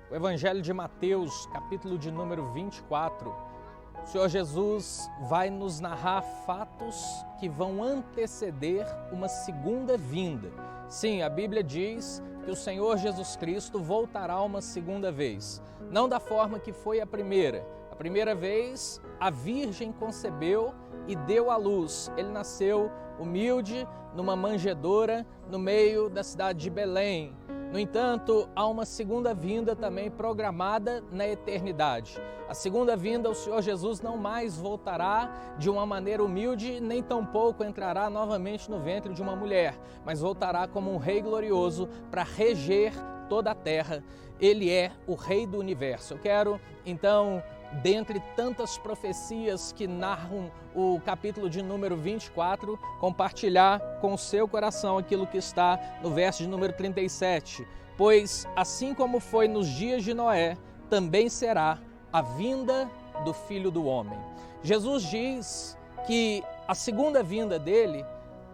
O Evangelho de Mateus, capítulo de número 24. O Senhor Jesus vai nos narrar fatos que vão anteceder uma segunda vinda. Sim, a Bíblia diz que o Senhor Jesus Cristo voltará uma segunda vez. Não da forma que foi a primeira. A primeira vez, a Virgem concebeu e deu à luz. Ele nasceu humilde, numa manjedoura, no meio da cidade de Belém. No entanto, há uma segunda vinda também programada na eternidade. A segunda vinda, o Senhor Jesus não mais voltará de uma maneira humilde, nem tampouco entrará novamente no ventre de uma mulher, mas voltará como um rei glorioso para reger toda a terra. Ele é o rei do universo. Eu quero, então, dentre tantas profecias que narram o capítulo de número 24, compartilhar com o seu coração aquilo que está no verso de número 37. Pois assim como foi nos dias de Noé, também será a vinda do Filho do Homem. Jesus diz que a segunda vinda dele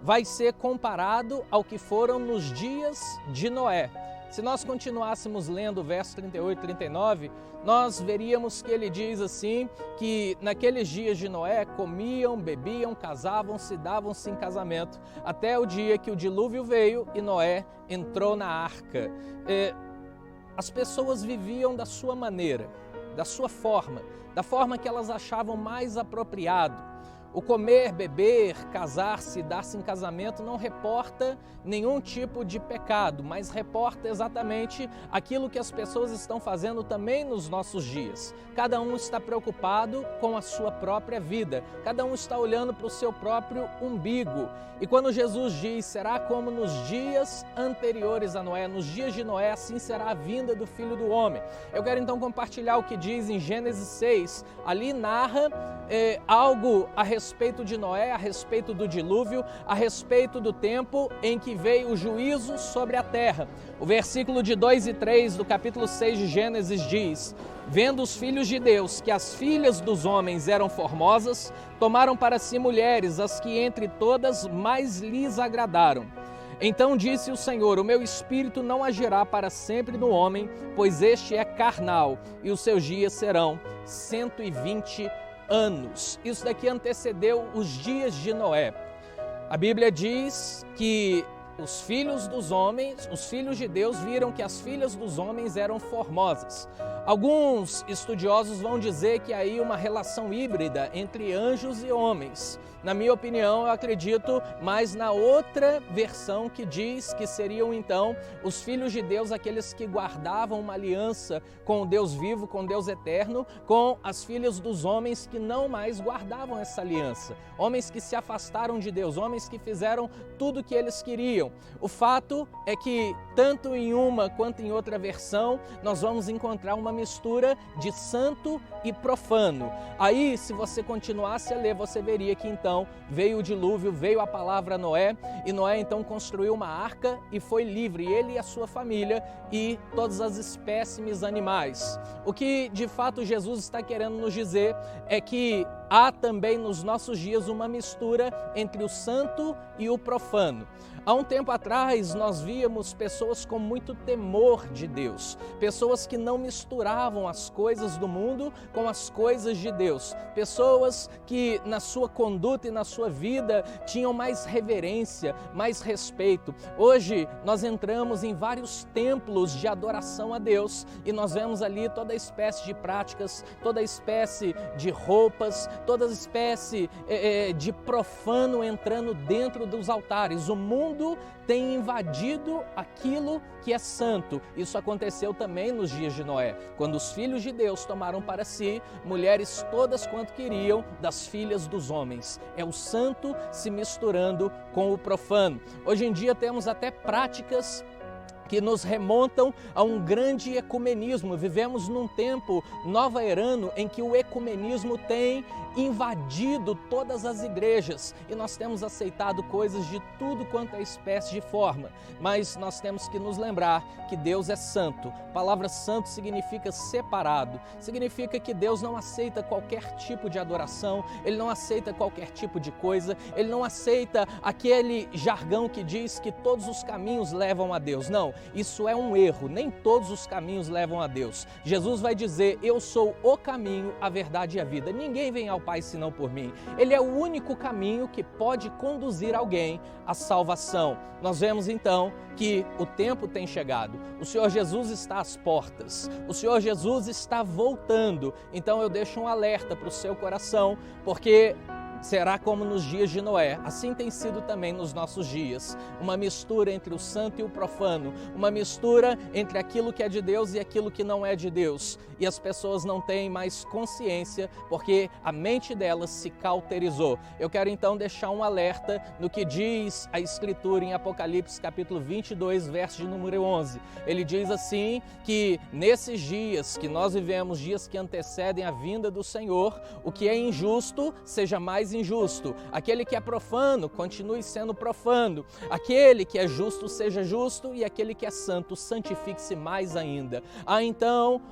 vai ser comparado ao que foram nos dias de Noé. Se nós continuássemos lendo o verso 38 e 39, nós veríamos que ele diz assim, que naqueles dias de Noé comiam, bebiam, casavam-se, davam-se em casamento, até o dia que o dilúvio veio e Noé entrou na arca. As pessoas viviam da sua maneira, da sua forma, da forma que elas achavam mais apropriado. O comer, beber, casar-se, dar-se em casamento não reporta nenhum tipo de pecado, mas reporta exatamente aquilo que as pessoas estão fazendo também nos nossos dias. Cada um está preocupado com a sua própria vida, cada um está olhando para o seu próprio umbigo. E quando Jesus diz, será como nos dias anteriores a Noé, nos dias de Noé, assim será a vinda do Filho do Homem. Eu quero então compartilhar o que diz em Gênesis 6, ali narra algo a respeito de Noé, a respeito do dilúvio, a respeito do tempo em que veio o juízo sobre a terra. O versículo de 2 e 3 do capítulo 6 de Gênesis diz: vendo os filhos de Deus que as filhas dos homens eram formosas, tomaram para si mulheres, as que entre todas mais lhes agradaram. Então disse o Senhor, o meu espírito não agirá para sempre no homem, pois este é carnal, e os seus dias serão 120 anos. Isso daqui antecedeu os dias de Noé. A Bíblia diz que os filhos dos homens, os filhos de Deus viram que as filhas dos homens eram formosas. Alguns estudiosos vão dizer que aí uma relação híbrida entre anjos e homens. Na minha opinião, eu acredito mais na outra versão que diz que seriam então os filhos de Deus, aqueles que guardavam uma aliança com o Deus vivo, com o Deus eterno, com as filhas dos homens que não mais guardavam essa aliança. Homens que se afastaram de Deus, homens que fizeram tudo o que eles queriam. O fato é que tanto em uma quanto em outra versão, nós vamos encontrar uma mistura de santo e profano. Aí, se você continuasse a ler, você veria que então veio o dilúvio, veio a palavra Noé, e Noé então construiu uma arca e foi livre, ele e a sua família e todas as espécimes animais. O que de fato Jesus está querendo nos dizer é que há também nos nossos dias uma mistura entre o santo e o profano. Há um tempo atrás nós víamos pessoas com muito temor de Deus, pessoas que não misturavam as coisas do mundo com as coisas de Deus, pessoas que na sua conduta e na sua vida tinham mais reverência, mais respeito. Hoje nós entramos em vários templos de adoração a Deus e nós vemos ali toda espécie de práticas, toda espécie de roupas, toda espécie de profano entrando dentro dos altares. O mundo tem invadido aquilo que é santo. Isso aconteceu também nos dias de Noé, quando os filhos de Deus tomaram para si mulheres todas quanto queriam das filhas dos homens. É o santo se misturando com o profano. Hoje em dia temos até práticas que nos remontam a um grande ecumenismo. Vivemos num tempo nova-erano em que o ecumenismo tem invadido todas as igrejas e nós temos aceitado coisas de tudo quanto é espécie de forma, mas nós temos que nos lembrar que Deus é santo. A palavra santo significa separado, significa que Deus não aceita qualquer tipo de adoração, Ele não aceita qualquer tipo de coisa, Ele não aceita aquele jargão que diz que todos os caminhos levam a Deus. Não, Isso é um erro, nem todos os caminhos levam a Deus. Jesus vai dizer, eu sou o caminho, a verdade e a vida. Ninguém vem ao Pai senão por mim. Ele é o único caminho que pode conduzir alguém à salvação. Nós vemos então que o tempo tem chegado. O Senhor Jesus está às portas. O Senhor Jesus está voltando. Então eu deixo um alerta para o seu coração, porque será como nos dias de Noé, assim tem sido também nos nossos dias. Uma mistura entre o santo e o profano, uma mistura entre aquilo que é de Deus e aquilo que não é de Deus. E as pessoas não têm mais consciência porque a mente delas se cauterizou. Eu quero então deixar um alerta no que diz a Escritura em Apocalipse capítulo 22, verso de número 11. Ele diz assim que nesses dias que nós vivemos, dias que antecedem a vinda do Senhor, o que é injusto seja mais injusto, aquele que é profano continue sendo profano, aquele que é justo seja justo e aquele que é santo santifique-se mais ainda. Há então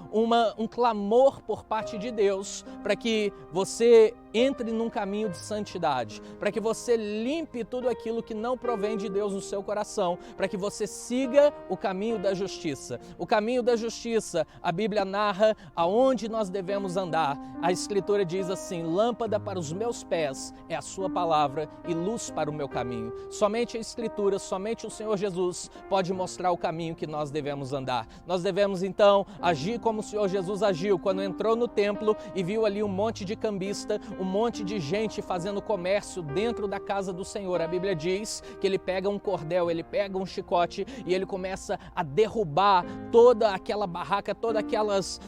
um clamor por parte de Deus para que você entre num caminho de santidade, para que você limpe tudo aquilo que não provém de Deus no seu coração, para que você siga o caminho da justiça. O caminho da justiça, a Bíblia narra aonde nós devemos andar. A Escritura diz assim, lâmpada para os meus pés é a sua palavra e luz para o meu caminho. Somente a Escritura, somente o Senhor Jesus pode mostrar o caminho que nós devemos andar. Nós devemos então agir como o Senhor Jesus agiu quando entrou no templo e viu ali um monte de cambista, um monte de gente fazendo comércio dentro da casa do Senhor. A Bíblia diz que ele pega um cordel, ele pega um chicote e ele começa a derrubar toda aquela barraca, todas aquelas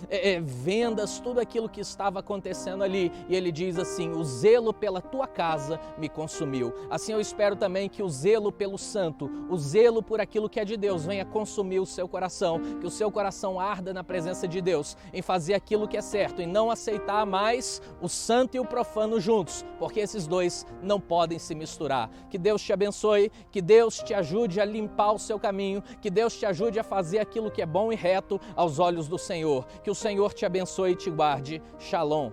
vendas, tudo aquilo que estava acontecendo ali. E ele diz assim, o zelo pela tua casa me consumiu. Assim eu espero também que o zelo pelo santo, o zelo por aquilo que é de Deus venha consumir o seu coração, que o seu coração arda na presença de Deus, em fazer aquilo que é certo, em não aceitar mais o santo e o profano juntos, porque esses dois não podem se misturar. Que Deus te abençoe, que Deus te ajude a limpar o seu caminho, que Deus te ajude a fazer aquilo que é bom e reto aos olhos do Senhor. Que o Senhor te abençoe e te guarde. Shalom.